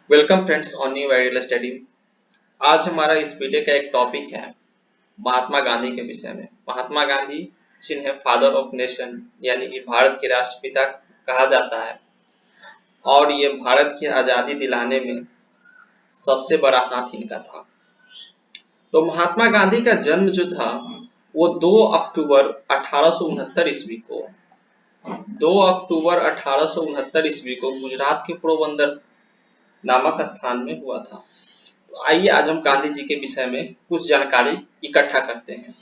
Welcome friends on new ideal study. आज हमारा इस वीडियो का एक टॉपिक है महात्मा गांधी के विषय में। महात्मा गांधी जिन्हें फादर ऑफ नेशन यानी कि भारत के राष्ट्रपिता कहा जाता है और ये भारत की आज़ादी दिलाने में सबसे बड़ा हाथ इनका था। तो महात्मा गांधी का जन्म जो था वो 2 अक्टूबर 1869 ईस्वी को 2 अक्टूबर 1869 ईस्वी को गुजरात के पोरबंदर नामक स्थान में हुआ था। तो आइए आज हम गांधी जी के विषय में कुछ जानकारी इकट्ठा करते हैं।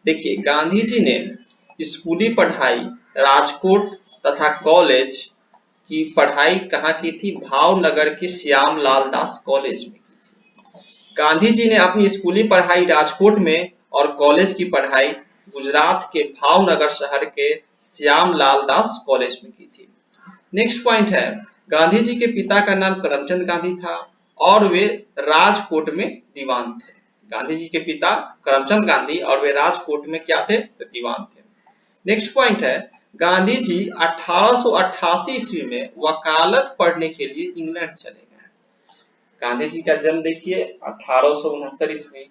देखिए, गांधी जी ने स्कूली पढ़ाई राजकोट तथा कॉलेज की पढ़ाई कहाँ की थी? भावनगर के श्यामलाल दास कॉलेज में। गांधी जी ने अपनी स्कूली पढ़ाई राजकोट में और कॉलेज की पढ़ाई गुजरात के भावनगर शहर के श्यामलाल दास कॉलेज में की थी। नेक्स्ट पॉइंट है, गांधी जी के पिता का नाम करमचंद गांधी था और वे राजकोट में दीवान थे। गांधी जी के पिता करमचंद गांधी और वे राजकोट में क्या थे? तो दीवान थे। नेक्स्ट पॉइंट है, गांधी जी 1888 ईस्वी में वकालत पढ़ने के लिए इंग्लैंड चले गए। गांधी जी का जन्म देखिए 1869 ईस्वी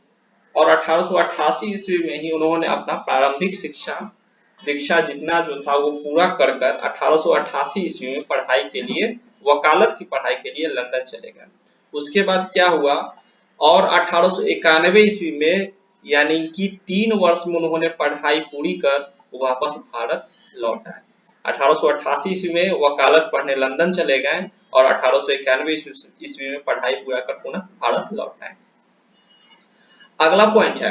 और 1888 ईस्वी में ही उन्होंने अपना प्रारंभिक शिक्षा दीक्षा जितना जो था वो पूरा कर 1888 ईस्वी में पढ़ाई के लिए वकालत की पढ़ाई के लिए लंदन चले गए। उसके बाद क्या हुआ और 1891 ईस्वी में यानी कि 3 वर्ष में उन्होंने पढ़ाई पूरी कर वापस भारत लौट आए। 1888 ईस्वी में वकालत पढ़ने लंदन चले गए और 1891 ईस्वी में पढ़ाई पूरा कर पुनः भारत लौट आए। अगला पॉइंट है,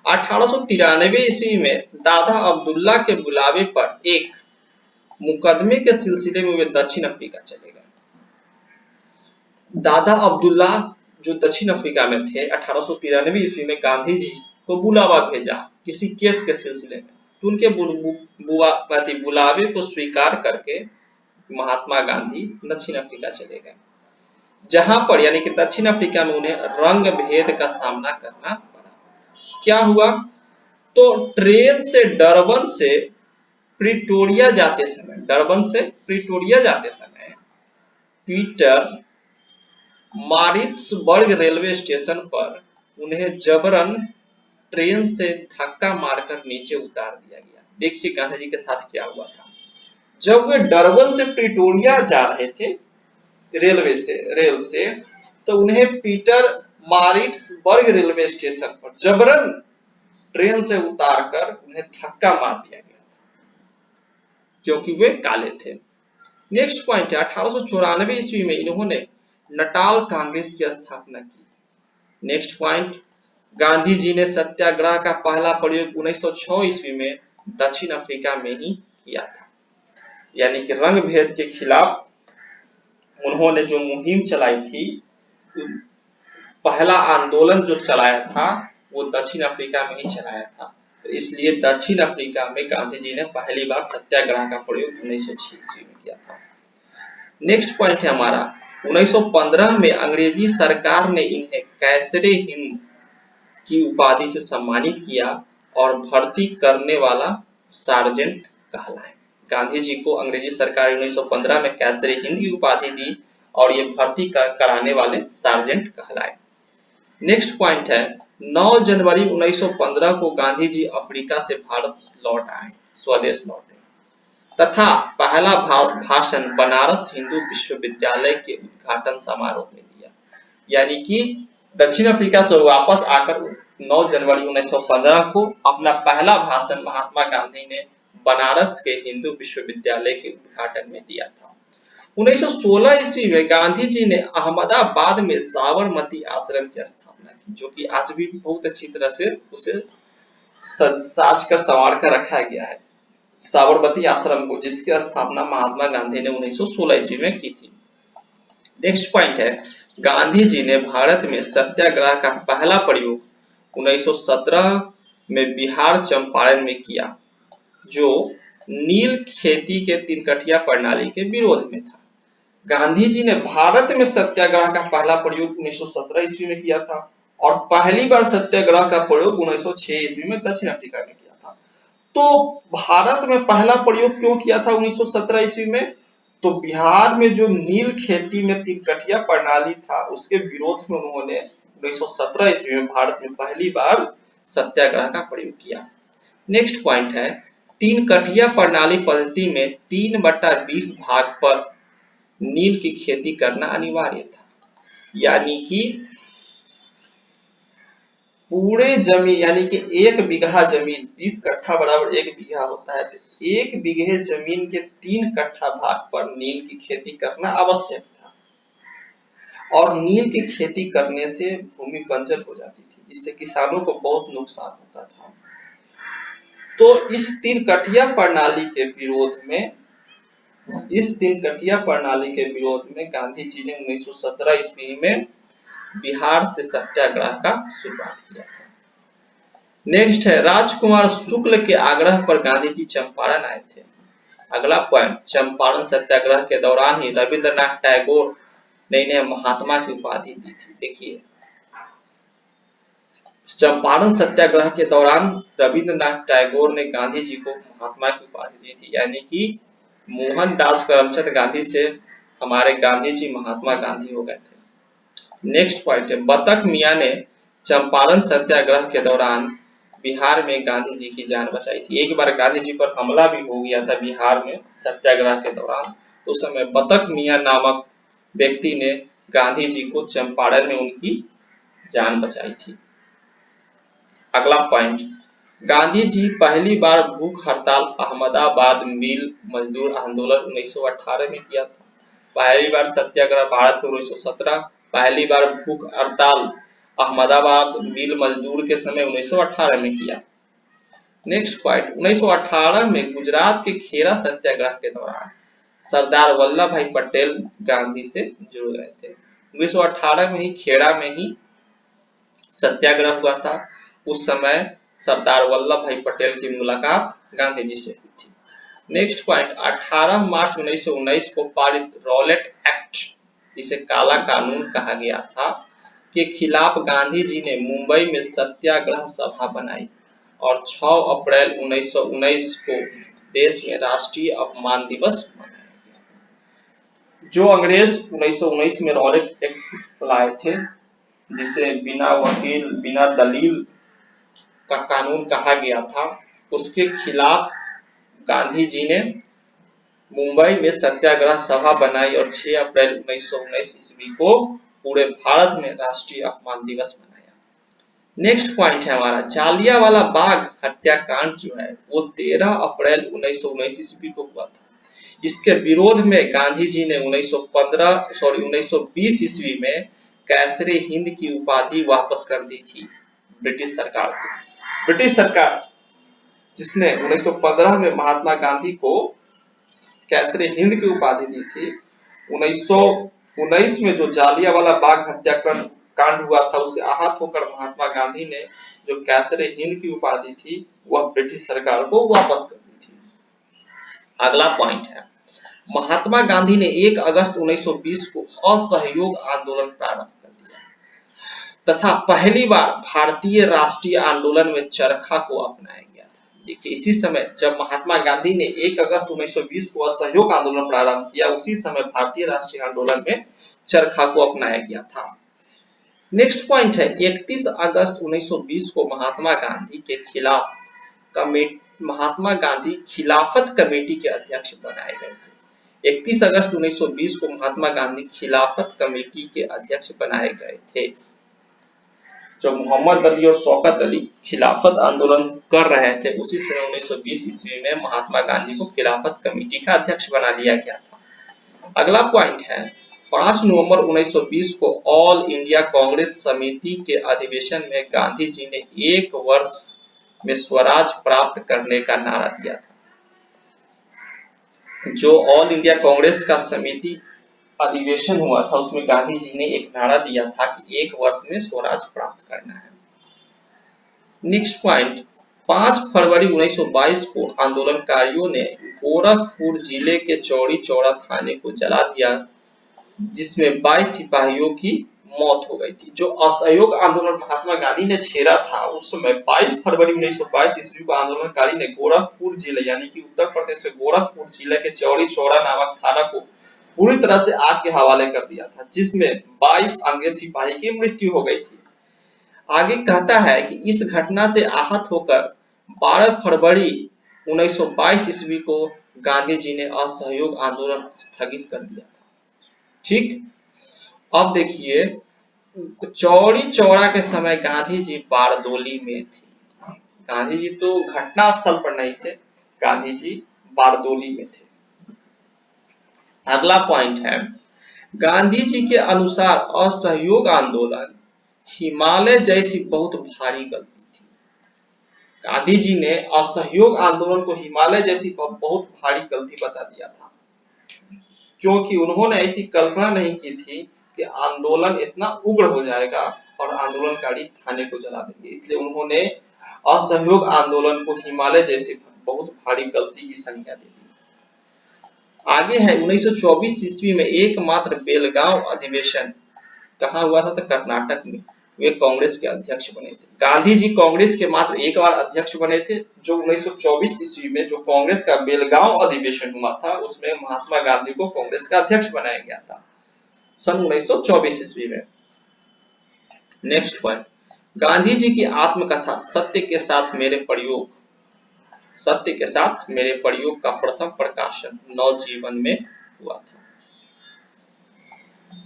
1893 ईस्वी में दादा अब्दुल्ला के बुलावे पर एक मुकदमे के सिलसिले में वे दक्षिण अफ्रीका चले गए। दादा अब्दुल्ला जो दक्षिण अफ्रीका में थे 1893 ईस्वी में गांधी जी को बुलावा भेजा किसी केस के सिलसिले में, तो उनके बुलावे को स्वीकार करके महात्मा गांधी दक्षिण अफ्रीका चले गए, जहां पर यानी कि दक्षिण अफ्रीका में उन्हें रंग भेद का सामना करना पड़ा। क्या हुआ? तो ट्रेन से डरबन से प्रिटोरिया जाते समय पीटर मारिट्सबर्ग रेलवे स्टेशन पर उन्हें जबरन ट्रेन से धक्का मारकर नीचे उतार दिया गया। देखिए गांधी जी के साथ क्या हुआ था। जब वे डरबन से प्रिटोरिया जा रहे थे रेल से तो उन्हें पीटर मारिट्सबर्ग रेलवे स्टेशन पर जबरन ट्रेन से उतारकर उन्हें धक्का मार दिया गया था क्योंकि वे काले थे। नेक्स्ट पॉइंट है, 1894 ईस्वी में इन्होंने नटाल कांग्रेस की स्थापना की। नेक्स्ट पॉइंट, गांधी जी ने सत्याग्रह का पहला प्रयोग 1906 ईस्वी में दक्षिण अफ्रीका में ही किया था, यानी कि रंग भेद के खिलाफ उन्होंने जो मुहिम चलाई थी, पहला आंदोलन जो चलाया था वो दक्षिण अफ्रीका में ही चलाया था। तो इसलिए दक्षिण अफ्रीका में गांधी जी ने पहली बार सत्याग्रह का प्रयोग 1906 ईस्वी में किया था। नेक्स्ट पॉइंट है हमारा, 1915 में अंग्रेजी सरकार ने इन्हें कैसरे हिंद की उपाधि से सम्मानित किया और भर्ती करने वाला सार्जेंट कहलाए। गांधी जी को अंग्रेजी सरकार 1915 में कैसरे हिंद की उपाधि दी और ये भर्ती कराने वाले सार्जेंट कहलाए। नेक्स्ट पॉइंट है, 9 जनवरी 1915 को गांधी जी अफ्रीका से भारत लौट आए, स्वदेश लौटे तथा पहला भाषण बनारस हिंदू विश्वविद्यालय के उद्घाटन समारोह में दिया। यानी कि दक्षिण अफ्रीका से वापस आकर 9 जनवरी 1915 को अपना पहला भाषण महात्मा गांधी ने बनारस के हिंदू विश्वविद्यालय के उद्घाटन में दिया था। 1916 ईस्वी में गांधी जी ने अहमदाबाद में साबरमती आश्रम की स्थापना की, जो कि आज भी बहुत अच्छी तरह से उसे साज कर संवार कर रखा गया है, साबरमती आश्रम को, जिसकी स्थापना महात्मा गांधी ने 1916 ईस्वी में की थी। नेक्स्ट पॉइंट है, गांधी जी ने भारत में सत्याग्रह का पहला प्रयोग 1917 में बिहार चंपारण में किया, जो नील खेती के तिनकठिया प्रणाली के विरोध में था। गांधी जी ने भारत में सत्याग्रह का पहला प्रयोग 1917 ईस्वी में किया था और पहली बार सत्याग्रह का प्रयोग 1906 ईस्वी में दक्षिण अफ्रीका में किया था। तो भारत में पहला प्रयोग क्यों किया था 1917 ईस्वी में? तो बिहार में जो नील खेती में 3 कठिया प्रणाली था उसके विरोध में उन्होंने 1917 ईस्वी में भारत में पहली बार सत्याग्रह का प्रयोग किया। नेक्स्ट पॉइंट है 3 कठिया प्रणाली पद्धति में 3/20 भाग पर नील की खेती करना अनिवार्य था, यानी कि पूरे जमीन यानी कि 1 बीघा जमीन 20 कट्ठा बराबर 1 बीघा होता है, तो 1 बीघे जमीन के 3 कट्ठा भाग पर नील की खेती करना आवश्यक था। और नील की खेती करने से भूमि बंजर हो जाती थी, जिससे किसानों को बहुत नुकसान होता था। तो इस 3 कठिया प्रणाली के विरोध में गांधी जी ने 1917 ईस्वी में बिहार से सत्याग्रह का शुरुआत किया था। नेक्स्ट है राजकुमार शुक्ल के आग्रह पर गांधी जी चंपारण आए थे। अगला पॉइंट, चंपारण सत्याग्रह के दौरान ही रविंद्रनाथ टैगोर ने इन्हें महात्मा की उपाधि दी थी। देखिए, चंपारण सत्याग्रह के दौरान रविंद्रनाथ टैगोर ने गांधी जी को महात्मा की उपाधि दी थी, यानी कि मोहनदास करमचंद गांधी से हमारे गांधी जी महात्मा गांधी हो गए थे। नेक्स्ट पॉइंट है बतख मियां ने चंपारण सत्याग्रह के दौरान बिहार में गांधी जी की जान बचाई थी। एक बार गांधी जी पर हमला भी हो गया था बिहार में सत्याग्रह के दौरान, तो उस समय बतख मियां नामक व्यक्ति ने गांधी जी को चंपारण में उनकी जान बचाई थी। अगला पॉइंट, गांधी जी पहली बार भूख हड़ताल अहमदाबाद मिल मजदूर आंदोलन 1918 में किया था। पहली बार सत्याग्रह भारत में 1917, पहली बार भूख हड़ताल अहमदाबाद मिल मजदूर के समय 1918 में किया। नेक्स्ट पॉइंट, 1918 में गुजरात के खेरा सत्याग्रह के दौरान सरदार वल्लभ भाई पटेल गांधी से जुड़ गए थे। 1918 में ही खेड़ा में ही सत्याग्रह हुआ था। उस समय सरदार वल्लभ भाई पटेल की मुलाकात गांधी जी से हुई थी। नेक्स्ट पॉइंट, 18 मार्च 1919 को पारित रॉलेट एक्ट, जिसे काला कानून कहा गया था, के खिलाफ गांधी जी ने मुंबई में सत्याग्रह सभा बनाई और 6 अप्रैल 1919 को देश में राष्ट्रीय अपमान दिवस मनाया गया। जो अंग्रेज 1919 में रॉलेट एक्ट लाए थे, जिसे बिना वकील बिना दलील का कानून कहा गया था, उसके खिलाफ गांधी जी ने मुंबई में सत्याग्रह सभा बनाई और 6 अप्रैल 1919 ईस्वी को पूरे भारत में राष्ट्रीय अपमान दिवस मनाया। नेक्स्ट पॉइंट है हमारा जालियांवाला बाग हत्याकांड जो है वो 13 अप्रैल 1919 ईस्वी को हुआ था। इसके विरोध में गांधी जी ने 1920 ईस्वी में कैसरे हिंद की उपाधि वापस कर दी थी ब्रिटिश सरकार को। ब्रिटिश सरकार जिसने 1915 में महात्मा गांधी को कैसरे हिंद की उपाधि दी थी, 1919 में जो जालियांवाला बाग हत्याकांड हुआ था उससे आहत होकर महात्मा गांधी ने जो कैसरे हिंद की उपाधि थी वह ब्रिटिश सरकार को वापस कर दी थी। अगला पॉइंट है महात्मा गांधी ने 1 अगस्त 1920 को असहयोग आंदोलन प्रारंभ कर दिया तथा पहली बार भारतीय राष्ट्रीय आंदोलन में चरखा को अपनाया गया था। देखिए, इसी समय जब महात्मा गांधी ने 1 अगस्त 1920 को असहयोग आंदोलन प्रारंभ किया, उसी समय भारतीय राष्ट्रीय आंदोलन में चरखा को अपनाया गया था। नेक्स्ट पॉइंट है 31 अगस्त 1920 को महात्मा गांधी खिलाफत कमेटी के अध्यक्ष बनाए गए थे। 31 अगस्त 1920 को महात्मा गांधी खिलाफत कमेटी के अध्यक्ष बनाए गए थे। जब मोहम्मद अली और शौकत अली खिलाफत आंदोलन कर रहे थे, उसी समय 1920 ईस्वी में महात्मा गांधी को खिलाफत कमेटी का अध्यक्ष बना दिया गया था। अगला पॉइंट है 5 नवंबर 1920 को ऑल इंडिया कांग्रेस समिति के अधिवेशन में गांधी जी ने 1 वर्ष में स्वराज प्राप्त करने का नारा दिया था। जो ऑल इंडिया कांग्रेस का समिति अधिवेशन हुआ था उसमें गांधी जी ने एक नारा दिया था कि 1 वर्ष में स्वराज प्राप्त करना है। नेक्स्ट पॉइंट, 5 फरवरी 1922 को आंदोलनकारियों ने गोरखपुर जिले के चौड़ी चौरा थाने को जला दिया, जिसमें 22 सिपाहियों की मौत हो गई थी। जो असहयोग आंदोलन महात्मा गांधी ने छेड़ा था, उस समय 22 फरवरी 1922 ईस्वी को आंदोलनकारी ने गोरखपुर जिले यानी कि उत्तर प्रदेश के गोरखपुर जिले के चौड़ी चौरा नामक थाना को पूरी तरह से आग के हवाले कर दिया था, जिसमें 22 अंग्रेज सिपाही की मृत्यु हो गई थी। आगे कहता है कि इस घटना से आहत होकर 12 फरवरी 1922 ईस्वी को गांधी जी ने असहयोग आंदोलन स्थगित कर दिया था। ठीक, अब देखिए, चौरी चौरा के समय गांधी जी बारदोली में थे। गांधी जी तो घटना स्थल पर नहीं थे, गांधी जी बारदोली में थे। अगला पॉइंट है, गांधी जी के अनुसार असहयोग आंदोलन हिमालय जैसी बहुत भारी गलती थी। गांधी जी ने असहयोग आंदोलन को हिमालय जैसी बहुत भारी गलती बता दिया था, क्योंकि उन्होंने ऐसी कल्पना नहीं की थी कि आंदोलन इतना उग्र हो जाएगा और आंदोलनकारी थाने को जला देंगे। इसलिए उन्होंने असहयोग आंदोलन को हिमालय जैसी बहुत भारी गलती की संज्ञा दे दी। आगे है 1924 ईस्वी में एकमात्र बेलगांव अधिवेशन कहाँ हुआ था? तो कर्नाटक में। वे कांग्रेस के अध्यक्ष बने थे। गांधी जी कांग्रेस के मात्र एक बार अध्यक्ष बने थे, जो 1924 ईस्वी में जो कांग्रेस का बेलगांव अधिवेशन हुआ था, उसमें महात्मा गांधी को कांग्रेस का अध्यक्ष बनाया गया था सन 1924 ईस्वी में। नेक्स्ट पॉइंट, गांधी जी की आत्मकथा सत्य के साथ मेरे प्रयोग, सत्य के साथ मेरे प्रयोग का प्रथम प्रकाशन नवजीवन में हुआ था।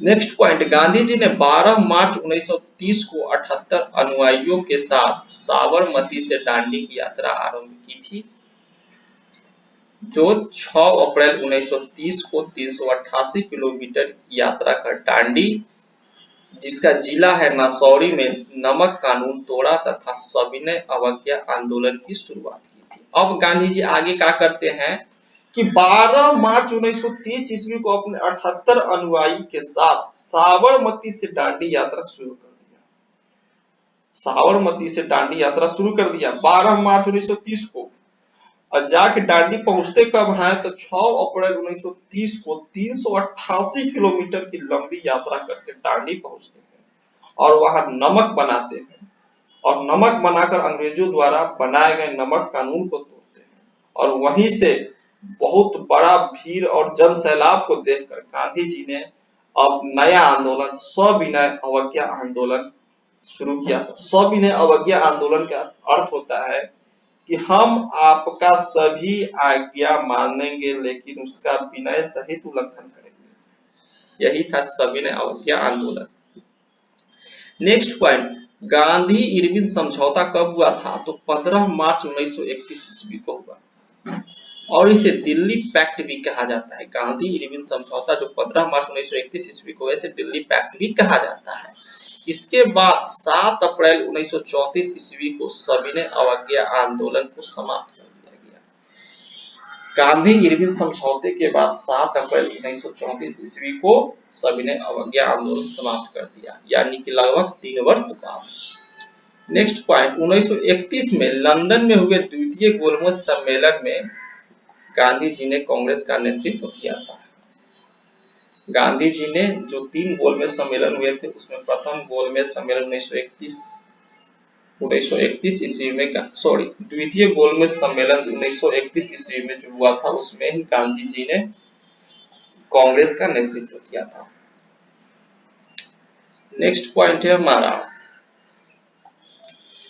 नेक्स्ट पॉइंट, गांधी जी ने 12 मार्च 1930 को 78 अनुयायियों के साथ साबरमती से दांडी की यात्रा आरंभ की थी, जो 6 अप्रैल 1930 को 388 किलोमीटर यात्रा कर दांडी, जिसका जिला है नासौरी में नमक कानून तोड़ा तथा सविनय अवज्ञा आंदोलन की शुरुआत की थी। अब गांधी जी आगे क्या करते हैं कि 12 मार्च 1930 ईस्वी को अपने 78 अनुयायी के साथ साबरमती से दांडी यात्रा शुरू कर दिया। साबरमती से दांडी यात्रा शुरू कर दिया 12 मार्च 1930 को, और जाके दांडी पहुंचते कब है? तो 6 अप्रैल 1930 को 388 किलोमीटर की लंबी यात्रा करके दांडी पहुंचते हैं और वहां नमक बनाते हैं, और नमक बनाकर अंग्रेजों द्वारा बनाए गए नमक कानून को तोड़ते हैं। और वहीं से बहुत बड़ा भीड़ और जन सैलाब को देखकर गांधी जी ने अब नया आंदोलन सविनय अवज्ञा आंदोलन शुरू किया था। सविनय अवज्ञा आंदोलन का अर्थ होता है कि हम आपका सभी आज्ञा मानेंगे, लेकिन उसका विनय सहित उल्लंघन करेंगे। यही था सविनय अवज्ञा आंदोलन। नेक्स्ट पॉइंट, गांधी इरविन समझौता कब हुआ था? तो 15 मार्च 1931 ईस्वी को हुआ, और इसे दिल्ली पैक्ट भी कहा जाता है। गांधी इरविन समझौता जो 15 मार्च 1931 ईस्वी को, वैसे दिल्ली पैक्ट भी कहा जाता है। इसके बाद 7 अप्रैल 1934 ईस्वी को सविनय अवज्ञा आंदोलन को समाप्त कर दिया गया। गांधी इरविन समझौते के बाद 7 अप्रैल 1934 ईस्वी को सविनय अवज्ञा आंदोलन समाप्त कर दिया, यानी कि लगभग 3 वर्ष बाद। नेक्स्ट पॉइंट, 1931 में लंदन में हुए द्वितीय गोलमेज सम्मेलन में गांधी जी ने कांग्रेस का नेतृत्व किया था। गांधी जी ने जो 3 गोलमेज सम्मेलन हुए थे, उसमें प्रथम गोलमेज सम्मेलन 1931 ईस्वी में, सॉरी, द्वितीय गोलमेज सम्मेलन 1931 ईस्वी में जो हुआ था, उसमें ही गांधी जी ने कांग्रेस का नेतृत्व किया था। नेक्स्ट पॉइंट है हमारा,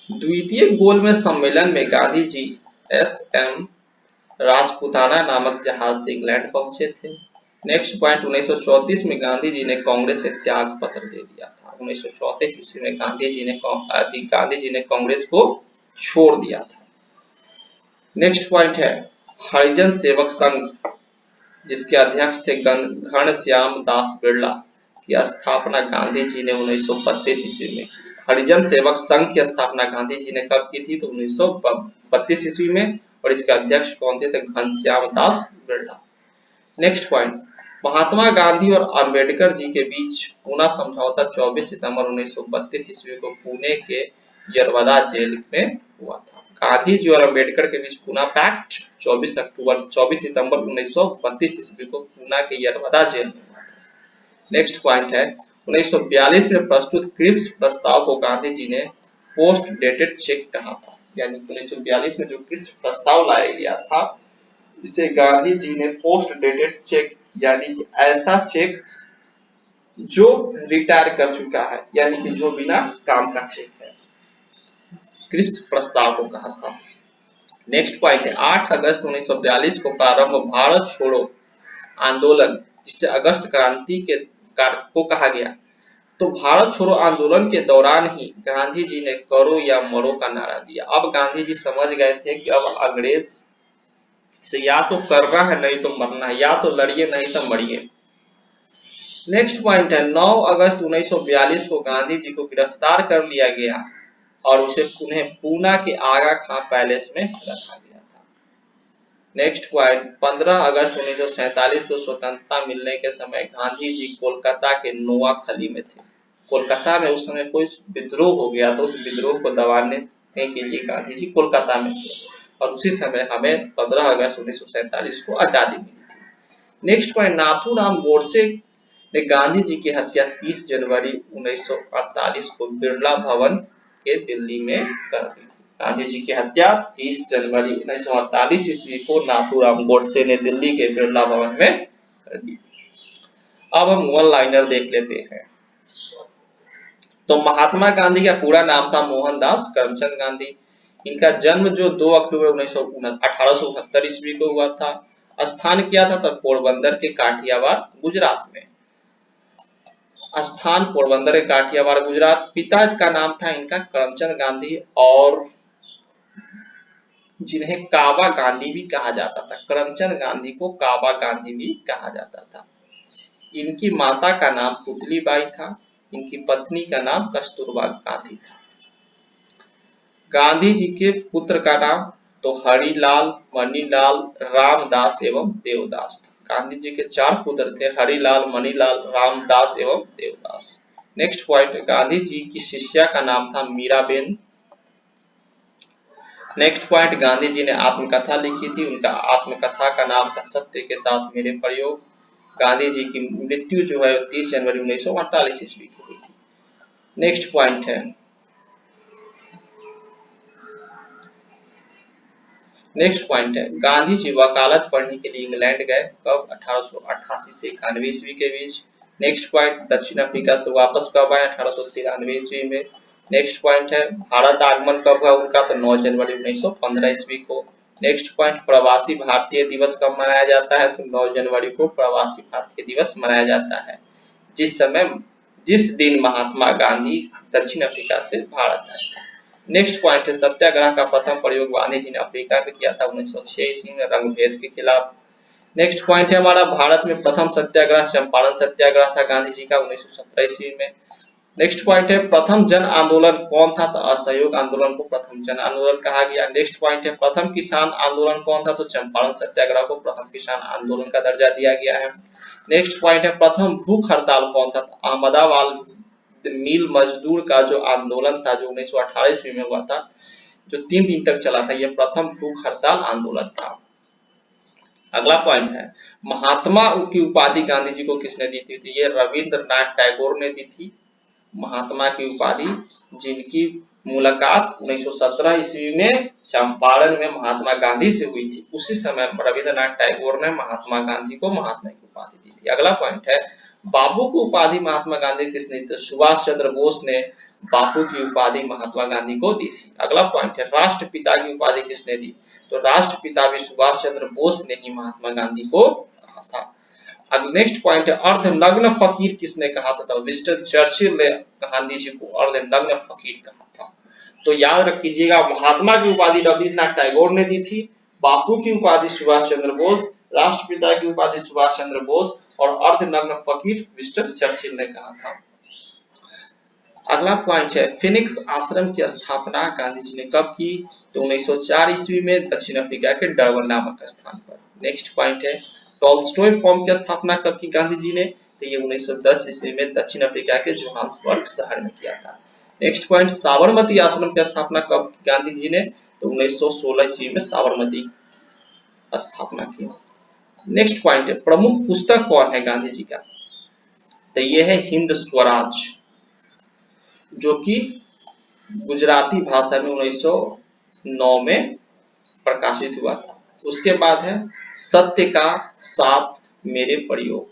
द्वितीय गोलमेज सम्मेलन में गांधी जी एस.एम. राजपुताना नामक जहाज से इंग्लैंड पहुंचे थे। नेक्स्ट पॉइंट, 1934 में गांधी जी ने कांग्रेस से त्याग पत्र दे दिया था। 1934 ईस्वी में गांधी जी ने कांग्रेस को छोड़ दिया था। नेक्स्ट पॉइंट है, हरिजन सेवक संघ, जिसके अध्यक्ष थे घनश्याम दास बिरला, की स्थापना गांधी जी ने 1932 ईस्वी में की। हरिजन सेवक संघ की स्थापना गांधी जी ने कब की थी? तो 1932 ईस्वी में, और इसके अध्यक्ष कौन थे? तो घनश्याम दास बिरला। नेक्स्ट पॉइंट, महात्मा गांधी और अंबेडकर जी के बीच पूना समझौता 24 सितंबर 1932 ईस्वी को पुणे के यरवदा जेल में हुआ था। गांधी जी और अंबेडकर के बीच पूना पैक्ट 24 सितंबर 1932 ईस्वी को पुना के यरवदा जेल में हुआ था। नेक्स्ट पॉइंट है, 1942 में प्रस्तुत क्रिप्स प्रस्ताव को गांधी जी ने पोस्ट डेटेड चेक कहा था, यानी 1942 में जो क्रिप्स प्रस्ताव लाया गया था, इसे गांधी जी ने पोस्ट डेटेड चेक यानी कि ऐसा चेक जो रिटायर कर चुका है, यानी कि जो बिना काम का चेक है, क्रिप्स प्रस्ताव को कहा था। नेक्स्ट पॉइंट है 8 अगस्त 1942 को प्रारंभ भारत छोड़ो आंदोलन, जिसे अगस्त क्रांति को कहा गया। तो भारत छोड़ो आंदोलन के दौरान ही गांधी जी ने करो या मरो का नारा दिया। अब गांधी जी समझ गए थे कि अब अंग्रेज से या तो करना है नहीं तो मरना है, या तो लड़िए नहीं तो मरिए। नेक्स्ट पॉइंट है 9 अगस्त 1942 को गांधी जी को गिरफ्तार कर लिया गया और उन्हें पूना के आगा खां पैलेस में रखा गया था। नेक्स्ट पॉइंट 15 अगस्त 1947 को स्वतंत्रता मिलने के समय गांधी जी कोलकाता के नोआखली में थे। कोलकाता में उस समय कोई विद्रोह हो गया था, उस विद्रोह को दबाने के लिए गांधी जी कोलकाता में थे और उसी समय हमें 15 अगस्त 1947 को आजादी मिली थी। नेक्स्ट पॉइंट नाथूराम गोडसे ने गांधी जी की हत्या 30 जनवरी 1948 को बिरला भवन के दिल्ली में कर दी। गांधी जी की हत्या 30 जनवरी 1948 ईस्वी को नाथूराम गोडसे ने दिल्ली के बिरला भवन में कर दी। अब हम वन लाइनर देख लेते हैं। तो महात्मा गांधी का पूरा नाम था मोहनदास करमचंद गांधी। इनका जन्म जो 2 अक्टूबर 1869 ईस्वी को हुआ था। स्थान किया था तब पोरबंदर के काठियावाड़ गुजरात में। स्थान पोरबंदर के काठियावाड़ गुजरात। पिता का नाम था इनका करमचंद गांधी और जिन्हें काबा गांधी भी कहा जाता था। करमचंद गांधी को काबा गांधी भी कहा जाता था। इनकी माता का नाम पुतली बाई था। इनकी पत्नी का नाम कस्तूरबा गांधी था। गांधी जी के पुत्र का नाम तो हरिलाल, मणिलाल, रामदास एवं देवदास था। गांधी जी के 4 पुत्र थे, हरिलाल, मणिलाल, रामदास एवं देवदास। नेक्स्ट पॉइंट, गांधी जी की शिष्या का नाम था मीराबेन। नेक्स्ट पॉइंट, गांधी जी ने आत्मकथा लिखी थी। उनका आत्मकथा का नाम था सत्य के साथ मेरे प्रयोग। गांधी जी की मृत्यु जो है 30 जनवरी 1948 ईस्वी को हुई थी। नेक्स्ट पॉइंट है गांधी जी वकालत पढ़ने के लिए इंग्लैंड गए कब? 1888 से 91 ईस्वी के बीच। नेक्स्ट पॉइंट, दक्षिण अफ्रीका से वापस कब आए? 1893 ईस्वी में। नेक्स्ट पॉइंट है भारत आगमन कब है उनका? तो 9 जनवरी 1915 ईस्वी को। नेक्स्ट पॉइंट, प्रवासी भारतीय दिवस कब मनाया जाता है? तो 9 जनवरी को प्रवासी भारतीय दिवस मनाया जाता है, जिस दिन महात्मा गांधी दक्षिण अफ्रीका से भारत आए थे। नेक्स्ट पॉइंट है सत्याग्रह का प्रथम प्रयोग गांधी जी ने अफ्रीका में किया था 1906 ईस्वी में रंगभेद के खिलाफ। नेक्स्ट पॉइंट है हमारा भारत में प्रथम सत्याग्रह चंपारण सत्याग्रह था गांधी जी का 1917 ईस्वी में। नेक्स्ट पॉइंट है प्रथम जन आंदोलन कौन था? तो असहयोग आंदोलन को प्रथम जन आंदोलन कहा गया। नेक्स्ट पॉइंट है प्रथम किसान आंदोलन कौन था? तो चंपारण सत्याग्रह को प्रथम किसान आंदोलन का दर्जा दिया गया है। नेक्स्ट पॉइंट है प्रथम भूख हड़ताल कौन था? तो अहमदाबाद मिल मजदूर का जो आंदोलन था जो 1918 ईस्वी में हुआ था, जो 3 दिन तक चला था, यह प्रथम भूख हड़ताल आंदोलन था। अगला पॉइंट है महात्मा की उपाधि गांधी जी को किसने दी थी? ये रविंद्रनाथ टैगोर ने दी थी महात्मा की उपाधि, जिनकी मुलाकात 1917 ईस्वी में चंपारण में महात्मा गांधी से हुई थी। उसी समय रविंद्रनाथ टैगोर ने महात्मा गांधी को महात्मा की उपाधि दी थी। अगला पॉइंट है बापू की उपाधि महात्मा गांधी किसने दी? सुभाष चंद्र बोस ने बापू की उपाधि महात्मा गांधी को दी थी। अगला पॉइंट है राष्ट्रपिता की उपाधि किसने दी? तो राष्ट्रपिता भी सुभाष चंद्र बोस ने ही महात्मा गांधी को कहा था। अब नेक्स्ट पॉइंट है अर्धनग्न फकीर किसने कहा था? विंस्टन चर्चिल ने गांधी जी को अर्धनग्न फकीर कहा था। तो याद रखिएगा महात्मा की उपाधि रविंद्रनाथ टैगोर ने दी थी, बापू की उपाधि सुभाष चंद्र बोस, राष्ट्रपिता की उपाधि सुभाष चंद्र बोस और अर्धनग्न फकीर विंस्टन चर्चिल ने कहा था। अगला पॉइंट है फिनिक्स आश्रम की स्थापना गांधी जी ने कब की? तो 1904 ईस्वी में दक्षिण अफ्रीका के डरबन नामक स्थान पर। नेक्स्ट पॉइंट है टॉल्स्टॉय फॉर्म की स्थापना कब की गांधी जी ने? तो ये 1910 ईस्वी में दक्षिण अफ्रीका के जोहान्सबर्ग शहर में किया था। नेक्स्ट पॉइंट साबरमती आश्रम की स्थापना कब की गांधी जी ने? तो 1916 ईस्वी में साबरमती स्थापना की। नेक्स्ट पॉइंट है प्रमुख पुस्तक कौन है गांधी जी का? तो ये है हिंद स्वराज, जो कि गुजराती भाषा में 1909 में प्रकाशित हुआ था। उसके बाद है सत्य का साथ मेरे प्रयोग,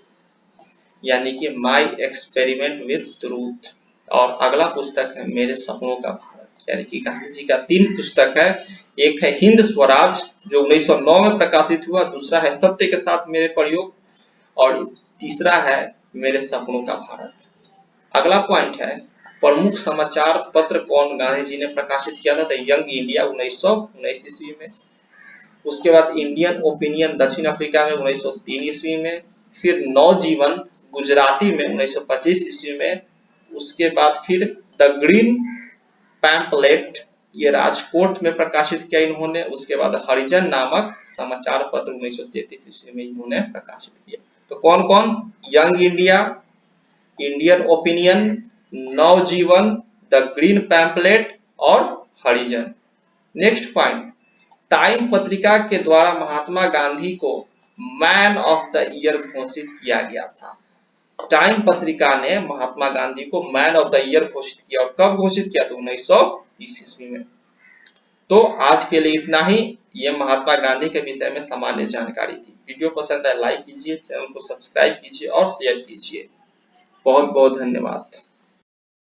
यानी कि माई एक्सपेरिमेंट विथ ट्रूथ। और अगला पुस्तक है मेरे सपनों का भारत, यानी कि गांधी जी का 3 पुस्तक है। एक है हिंद स्वराज जो 1909 में प्रकाशित हुआ, दूसरा है सत्य के साथ मेरे प्रयोग, और तीसरा है मेरे सपनों का भारत। अगला पॉइंट है प्रमुख समाचार पत्र कौन गांधी जी ने प्रकाशित किया था? द यंग इंडिया 1919 ईस्वी में। उसके बाद इंडियन ओपिनियन दक्षिण अफ्रीका में 1903 ईस्वी में। फिर नवजीवन गुजराती में 1925 ईस्वी में। उसके बाद फिर द ग्रीन पैम्पलेट ये राजकोट में प्रकाशित किया इन्होंने। उसके बाद हरिजन नामक समाचार पत्र 1933 ईस्वी में इन्होंने प्रकाशित किया। तो कौन कौन? Young India, Indian Opinion, Navajivan, the Green Pamphlet और हरिजन। नेक्स्ट पॉइंट, टाइम पत्रिका के द्वारा महात्मा गांधी को मैन ऑफ द ईयर घोषित किया गया था। टाइम पत्रिका ने महात्मा गांधी को मैन ऑफ द ईयर घोषित किया, और कब घोषित किया? तो 1930 ईस्वी में। तो आज के लिए इतना ही। ये महात्मा गांधी के विषय में सामान्य जानकारी थी। वीडियो पसंद आए लाइक कीजिए, चैनल को सब्सक्राइब कीजिए और शेयर कीजिए। बहुत बहुत धन्यवाद।